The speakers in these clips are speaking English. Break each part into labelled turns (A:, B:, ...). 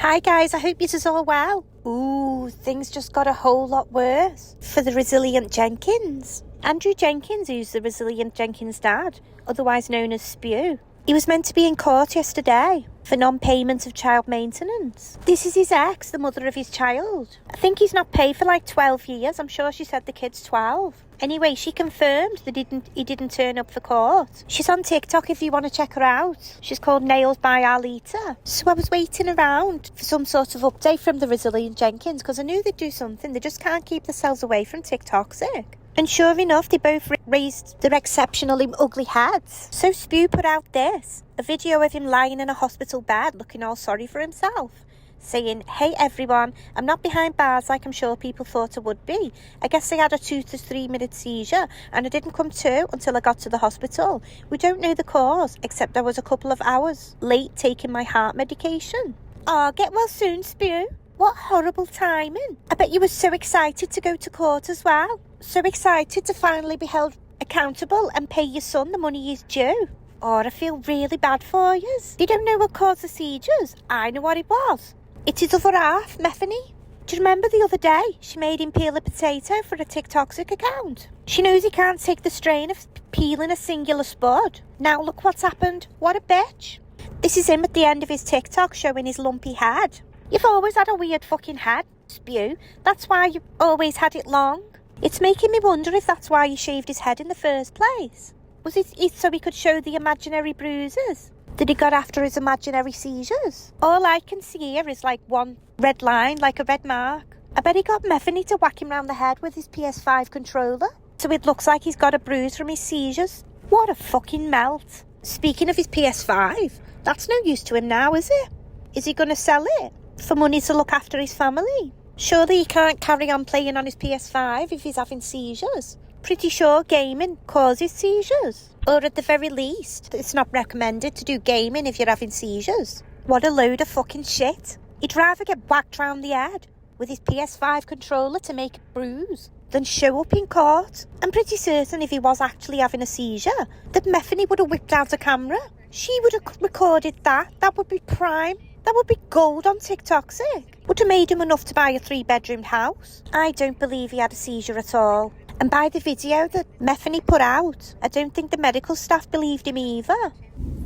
A: Hi guys, I hope you're all well. Ooh, things just got a whole lot worse for the resilient Jenkins. Andrew Jenkins, who's the resilient Jenkins' dad, otherwise known as Spew. He was meant to be in court yesterday for non-payment of child maintenance. This is his ex, the mother of his child. I think he's not paid for like 12 years. I'm sure she said the kid's 12. Anyway, she confirmed that he didn't turn up for court. She's on TikTok if you want to check her out. She's called Nails by Arlita. So I was waiting around for some sort of update from the resilient Jenkins because I knew they'd do something. They just can't keep themselves away from TikToxic. And sure enough, they both raised their exceptionally ugly heads. So Spew put out this, a video of him lying in a hospital bed looking all sorry for himself, saying, "Hey everyone, I'm not behind bars like I'm sure people thought I would be. I guess I had a 2 to 3 minute seizure and I didn't come to until I got to the hospital. We don't know the cause, except I was a couple of hours late taking my heart medication." Aw, get well soon, Spew. What horrible timing. I bet you were so excited to go to court as well. So excited to finally be held accountable and pay your son the money he's due. Oh, I feel really bad for you. You don't know what caused the seizures? I know what it was. It's his other half, Methany. Do you remember the other day she made him peel a potato for a TikToxic account? She knows he can't take the strain of peeling a singular spud. Now look what's happened. What a bitch. This is him at the end of his TikTok showing his lumpy head. You've always had a weird fucking head, Spew. That's why you always had it long. It's making me wonder if that's why he shaved his head in the first place. Was it so he could show the imaginary bruises that he got after his imaginary seizures? All I can see here is like one red line, like a red mark. I bet he got Methany to whack him round the head with his PS5 controller, so it looks like he's got a bruise from his seizures. What a fucking melt. Speaking of his PS5, that's no use to him now, is it? Is he going to sell it for money to look after his family? Surely he can't carry on playing on his PS5 if he's having seizures. Pretty sure gaming causes seizures. Or at the very least, it's not recommended to do gaming if you're having seizures. What a load of fucking shit. He'd rather get whacked round the head with his PS5 controller to make a bruise than show up in court. I'm pretty certain if he was actually having a seizure, that Methany would have whipped out a camera. She would have recorded that. That would be prime. That would be gold on TikToxic. Would have made him enough to buy a 3-bedroomed house. I don't believe he had a seizure at all. And by the video that Methany put out, I don't think the medical staff believed him either.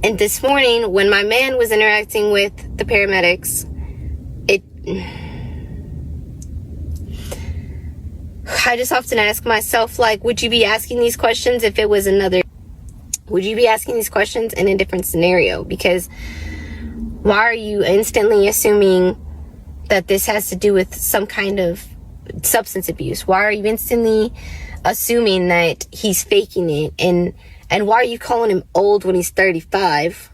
B: And this morning, when my man was interacting with the paramedics, I just often ask myself, like, would you be asking these questions if it was would you be asking these questions in a different scenario? Because why are you instantly assuming that this has to do with some kind of substance abuse? Why are you instantly assuming that he's faking it? And why are you calling him old when he's 35?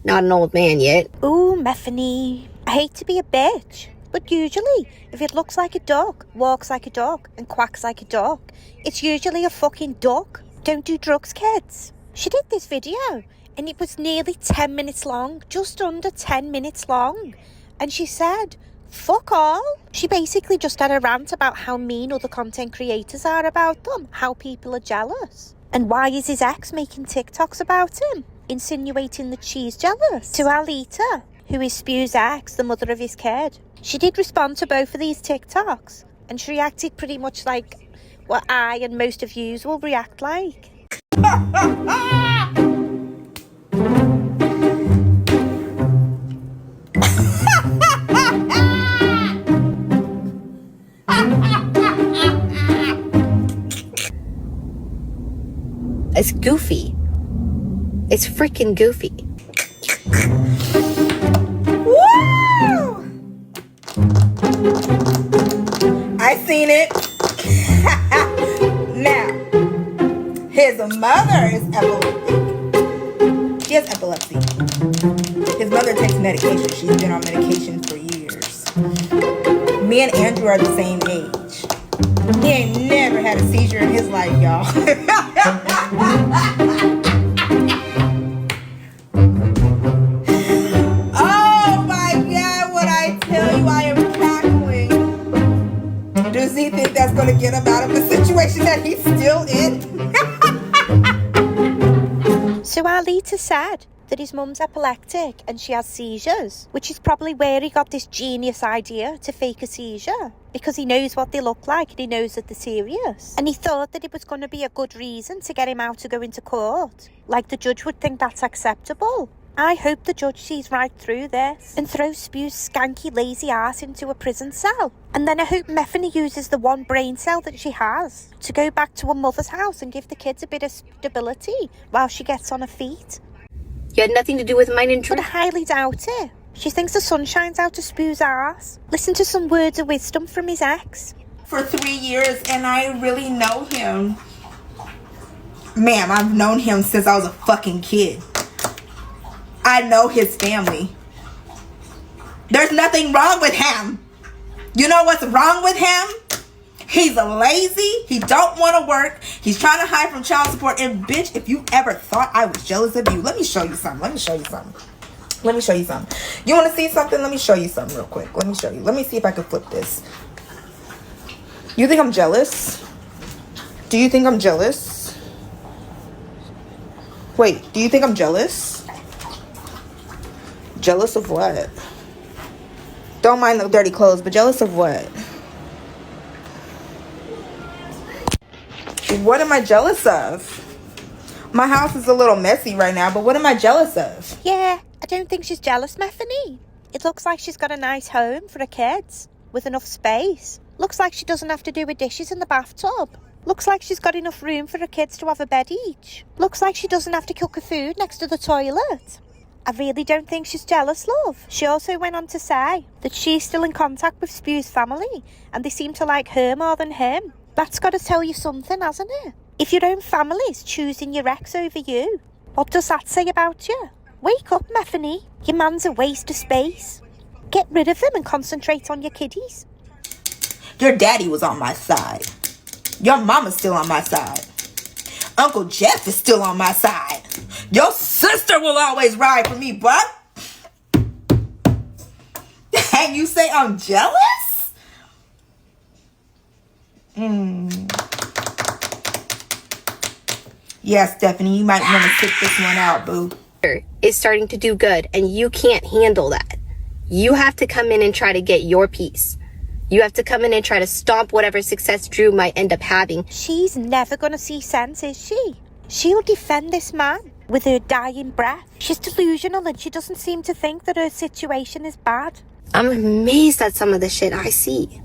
B: Not an old man yet.
A: Ooh, Methany. I hate to be a bitch, but usually, if it looks like a dog, walks like a dog, and quacks like a dog, it's usually a fucking duck. Don't do drugs, kids. She did this video, and it was nearly 10 minutes long, just under 10 minutes long. And she said, fuck all. She basically just had a rant about how mean other content creators are about them, how people are jealous. And why is his ex making TikToks about him, insinuating that she's jealous? To Alita, who is Spew's ex, the mother of his kid. She did respond to both of these TikToks, and she reacted pretty much like what I and most of yous will react like.
B: It's goofy. It's freaking goofy.
C: Woo! I seen it. Now, his mother is epileptic. He has epilepsy. His mother takes medication. She's been on medication for years. Me and Andrew are the same age. He ain't never had a seizure in his life, y'all. Oh my God, what I tell you, I am cackling. Does he think that's going to get him out of the situation that he's still in?
A: So Alita said, that his mum's epileptic and she has seizures, which is probably where he got this genius idea to fake a seizure, because he knows what they look like and he knows that they're serious. And he thought that it was going to be a good reason to get him out to go into court. Like the judge would think that's acceptable. I hope the judge sees right through this and throws Spew's skanky lazy ass into a prison cell. And then I hope Methany uses the one brain cell that she has to go back to her mother's house and give the kids a bit of stability while she gets on her feet.
B: You had nothing to do with mine and
A: But I highly doubt it. She thinks the sun shines out of Spew's ass. Listen to some words of wisdom from his ex.
C: For 3 years, and I really know him. Ma'am, I've known him since I was a fucking kid. I know his family. There's nothing wrong with him. You know what's wrong with him? He's a lazy. He don't want to work. He's trying to hide from child support. And bitch, if you ever thought I was jealous of you, let me show you something. Let me show you something. Let me show you something. You want to see something? Let me show you something real quick. Let me show you. Let me see if I can flip this. You think I'm jealous? Do you think I'm jealous? Wait, do you think I'm jealous? Jealous of what? Don't mind the dirty clothes, but jealous of what? What am I jealous of? My house is a little messy right now, but what am I jealous of?
A: Yeah, I don't think she's jealous, Methany. It looks like she's got a nice home for her kids, with enough space. Looks like she doesn't have to do her dishes in the bathtub. Looks like she's got enough room for her kids to have a bed each. Looks like she doesn't have to cook her food next to the toilet. I really don't think she's jealous, love. She also went on to say that she's still in contact with Spew's family and they seem to like her more than him. That's got to tell you something, hasn't it? If your own family's choosing your ex over you, what does that say about you? Wake up, Methany. Your man's a waste of space. Get rid of him and concentrate on your kiddies.
C: Your daddy was on my side. Your mama's still on my side. Uncle Jeff is still on my side. Your sister will always ride for me, but and you say I'm jealous? Yeah, Stephanie, you might want to sit this one out, boo.
B: Is starting to do good, and you can't handle that. You have to come in and try to get your piece. You have to come in and try to stomp whatever success Drew might end up having.
A: She's never going to see sense, is she? She'll defend this man with her dying breath. She's delusional and she doesn't seem to think that her situation is bad.
B: I'm amazed at some of the shit I see.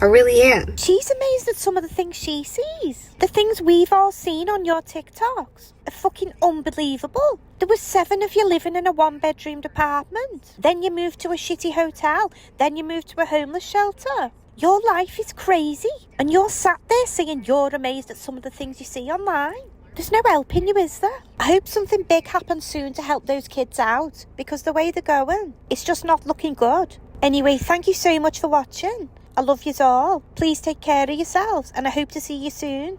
B: I really am.
A: She's amazed at some of the things she sees. The things we've all seen on your TikToks are fucking unbelievable. There was 7 of you living in a 1-bedroomed apartment. Then you moved to a shitty hotel. Then you moved to a homeless shelter. Your life is crazy. And you're sat there saying you're amazed at some of the things you see online. There's no helping you, is there? I hope something big happens soon to help those kids out, because the way they're going, it's just not looking good. Anyway, thank you so much for watching. I love yous all. Please take care of yourselves and I hope to see you soon.